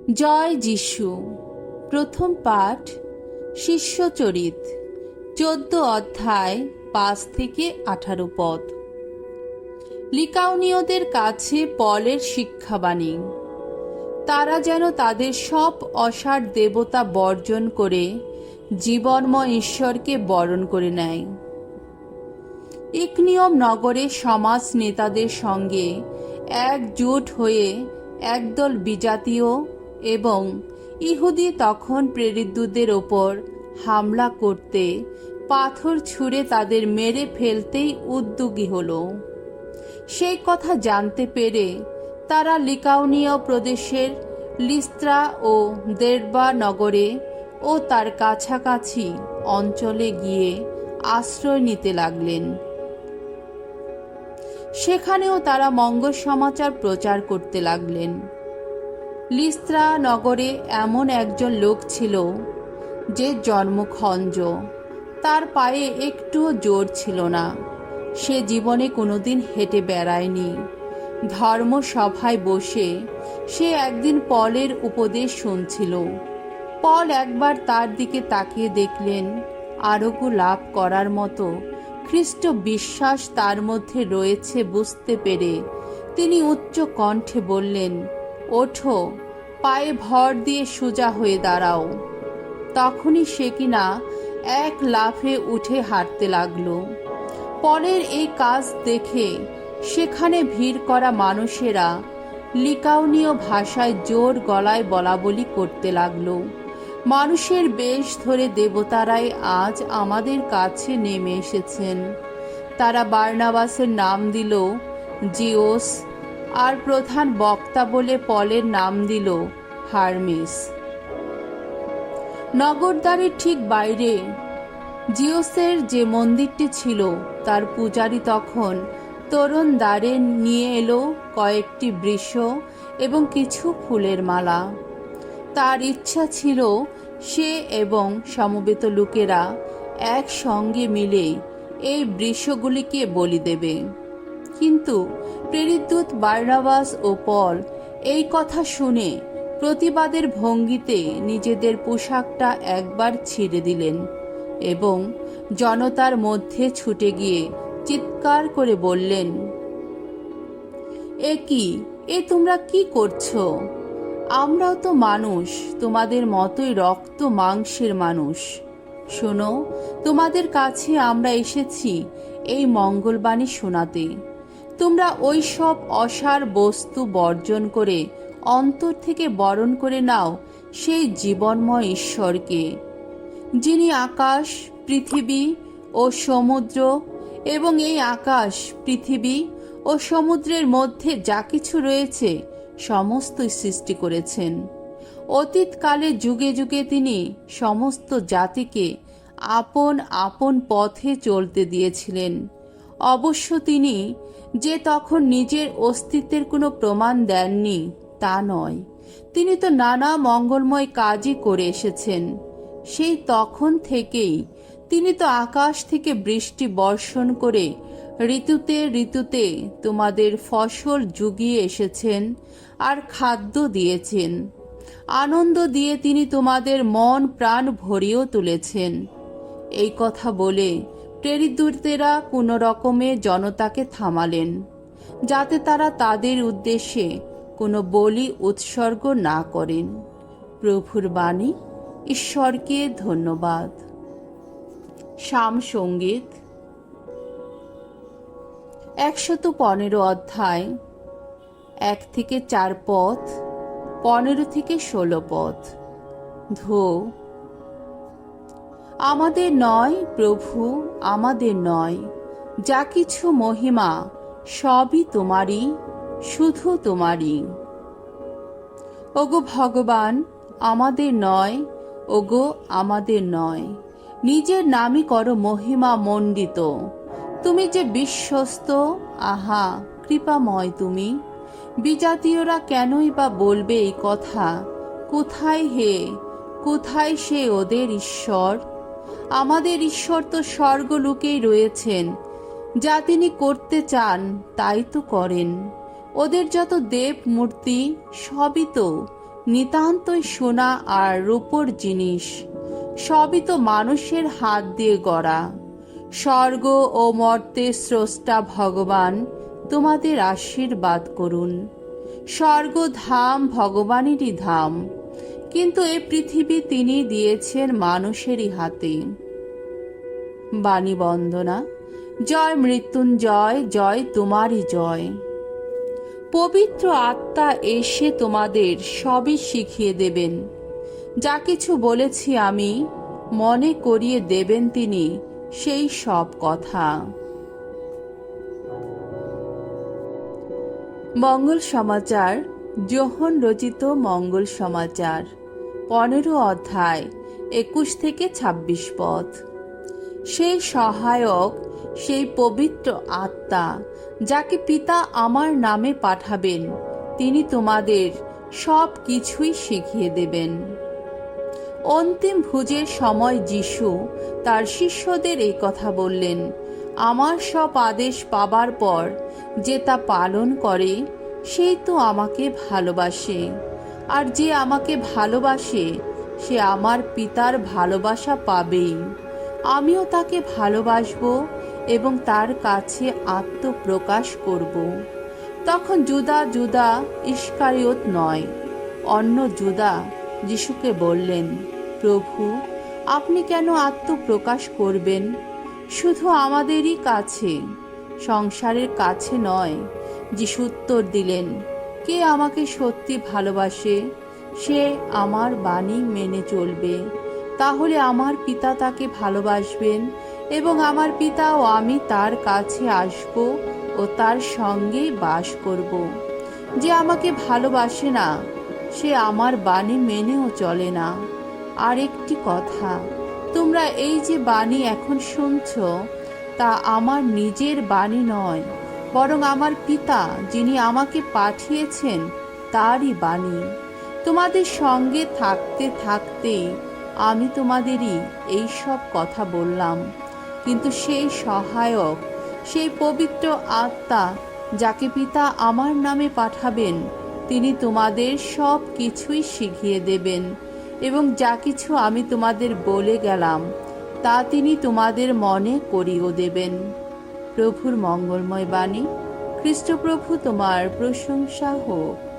জয় যিশু। প্রথম পাঠ শিষ্যচরিত, 14 অধ্যায় 5 থেকে 18 পদ। লিকাউনীয়দের কাছে পলের শিক্ষাবাণী। তারা যেন তাদের সব অসার দেবতা বর্জন করে জীবনময় ঈশ্বরকে বরণ করে নেয়। ইকনিয়ম নগরে সমাজ নেতাদের সঙ্গে একজোট হয়ে একদল বিজাতীয় এবং ইহুদি তখন প্রেরিতদের ওপর হামলা করতে পাথর ছুঁড়ে তাদের মেরে ফেলতেই উদ্যোগী হল। সেই কথা জানতে পেরে তারা লিকাউনীয় প্রদেশের লিস্ত্রা ও দেরবা নগরে ও তার কাছাকাছি অঞ্চলে গিয়ে আশ্রয় নিতে লাগলেন। সেখানেও তারা মঙ্গল সমাচার প্রচার করতে লাগলেন। লিস্ত্রা নগরে এমন একজন লোক ছিল যে জন্মখঞ্জ, তার পায়ে একটুও জোর ছিল না। সে জীবনে কোনোদিন হেঁটে বেড়ায়নি। ধর্মসভায় বসে সে একদিন পলের উপদেশ শুনছিল। পল একবার তার দিকে তাকিয়ে দেখলেন আরোগ্য লাভ করার মতো খ্রিস্ট বিশ্বাস তার মধ্যে রয়েছে বুঝতে পেরে তিনি উচ্চ কণ্ঠে বললেন, ওঠো, পায়ে ভর দিয়ে সোজা হয়ে দাঁড়াও। তখনই সে কিনা এক লাফে উঠে হাঁটতে লাগলো। পলের এই কাজ দেখে সেখানে ভিড় করা মানুষেরা লিকাউনীয় ভাষায় জোর গলায় বলাবলি করতে লাগলো, মানুষের বেশ ধরে দেবতারাই আজ আমাদের কাছে নেমে এসেছেন। তারা বার্নাবাসের নাম দিল জিওস, আর প্রধান বক্তা বলে পলের নাম দিল হারমেস। নগরদ্বারের ঠিক বাইরে জিওসের যে মন্দিরটি ছিল তার পূজারী তখন তোরণ দ্বারে নিয়ে এলো কয়েকটি বৃষ এবং কিছু ফুলের মালা। তার ইচ্ছা ছিল সে এবং সমবেত লোকেরা একসঙ্গে মিলে এই বৃক্ষগুলিকে বলি দেবে। কিন্তু প্রেরিতদূত বারনাবাস ও পল এই কথা শুনে প্রতিবাদের ভঙ্গিতে নিজেদের পোশাকটা একবার ছিঁড়ে দিলেন এবং জনতার মধ্যে ছুটে গিয়ে চিৎকার করে বললেন, এ তোমরা কি করছো? আমরাও তো মানুষ, তোমাদের মতোই রক্ত মাংসের মানুষ। শোনো, তোমাদের কাছে আমরা এসেছি এই মঙ্গলবাণী শোনাতে। তোমরা ওই সব অসার বস্তু বর্জন করে অন্তর থেকে বরণ করে নাও সেই জীবনময় ঈশ্বরকে, যিনি আকাশ, পৃথিবী ও সমুদ্র এবং এই আকাশ, পৃথিবী ও সমুদ্রের মধ্যে যা কিছু রয়েছে সমস্তই সৃষ্টি করেছেন। অতীতকালে যুগে যুগে তিনি সমস্ত জাতিকে আপন আপন পথে চলতে দিয়েছিলেন। অবশ্য তিনি যে তখন নিজের অস্তিত্বের কোনো প্রমাণ দেননি তা নয়, তিনি তো নানা মঙ্গলময় কাজই করে এসেছেন। সেই তখন থেকেই তিনি তো আকাশ থেকে বৃষ্টি বর্ষণ করে ঋতুতে ঋতুতে তোমাদের ফসল জুগিয়ে এসেছেন আর খাদ্য দিয়েছেন। আনন্দ দিয়ে তিনি তোমাদের মন প্রাণ ভরিয়েও তুলেছেন। এই কথা বলে প্রেরিতদূতেরা কোনো রকমে জনতাকে থামালেন, যাতে তারা তাদের উদ্দেশ্যে কোনো বলি উৎসর্গ না করেন। প্রভুর বাণী। ঈশ্বরকে ধন্যবাদ। সাম সঙ্গীত 115 অধ্যায় 1 থেকে 4 পদ, 15 থেকে 16 পদ। ধো, আমাদের নয় প্রভু, আমাদের নয়, যা কিছু মহিমা সবই তোমারই, শুধু তোমারই। ওগো ভগবান, আমাদের নয়, ওগো আমাদের নয়, নিজের নামই করো মহিমা মণ্ডিত। তুমি যে বিশ্বস্ত, আহা কৃপাময় তুমি। বিজাতীয়রা কেনই বা বলবে এই কথা, কোথায় সে ওদের ঈশ্বর? আমাদের ঈশ্বর তো স্বর্গলোকেই রয়েছেন, যা তিনি করতে চান তাই তো করেন। ওদের যত দেব মূর্তি সবই তো নিতান্তই সোনা আর রূপোর জিনিস, সবই তো মানুষের হাত দিয়ে গড়া। স্বর্গ ও মর্তের স্রষ্টা ভগবান তোমাদের আশীর্বাদ করুন। স্বর্গ ধাম ভগবানেরই ধাম, কিন্তু এ পৃথিবী তিনি দিয়েছেন মানুষেরই হাতে। বাণী বন্দনা। জয় মৃত্যুঞ্জয়, জয় তোমারই জয়। পবিত্র আত্মা এসে তোমাদের সবই শিখিয়ে দেবেন। যা কিছু বলেছি আমি, মনে করিয়ে দেবেন তিনি সেই সব কথা। মঙ্গল সমাচার, যোহন রচিত মঙ্গল সমাচার, 15 অধ্যায়, 21 থেকে 26 পদ। সেই সহায়ক, সেই পবিত্র আত্মা যাকে পিতা আমার নামে পাঠাবেন, তিনি তোমাদের সব কিছুই শিখিয়ে দেবেন। অন্তিম ভোজের সময় যিশু তার শিষ্যদের এই কথা বললেন, আমার সব আদেশ পাবার পর যে তা পালন করে, সেই তো আমাকে ভালোবাসে। আর যে আমাকে ভালোবাসে, সে আমার পিতার ভালোবাসা পাবেই। আমিও তাকে ভালোবাসব এবং তার কাছে আত্মপ্রকাশ করব। তখন জুদা ইস্কারিয়ত নয়, অন্য জুদা যিশুকে বললেন, প্রভু, আপনি কেন আত্মপ্রকাশ করবেন? শুধু আমাদেরই কাছে, সংসারের কাছে নয়। যিশু উত্তর দিলেন, কে আমাকে সত্যি ভালোবাসে, সে আমার বাণী মেনে চলবে। তাহলে আমার পিতা তাকে ভালোবাসবেন এবং আমার পিতা ও আমি তার কাছে আসব ও তার সঙ্গেই বাস করব। যে আমাকে ভালোবাসে না, সে আমার বাণী মেনেও চলে না। আর একটি কথা, তোমরা এই যে বাণী এখন শুনছ, তা আমার নিজের বাণী নয়, বরং আমার পিতা যিনি আমাকে পাঠিয়েছেন তারই বাণী। তোমাদের সঙ্গে থাকতে থাকতেই আমি তোমাদেরই এই সব কথা বললাম। কিন্তু সেই সহায়ক, সেই পবিত্র আত্মা যাকে পিতা আমার নামে পাঠাবেন, তিনি তোমাদের সব কিছুই শিখিয়ে দেবেন এবং যা কিছু আমি তোমাদের বলে গেলাম তা তিনি তোমাদের মনে করিয়েও দেবেন। প্রভুর মঙ্গলময় বাণী। খ্রিস্টপ্রভু তোমার প্রশংসা হোক।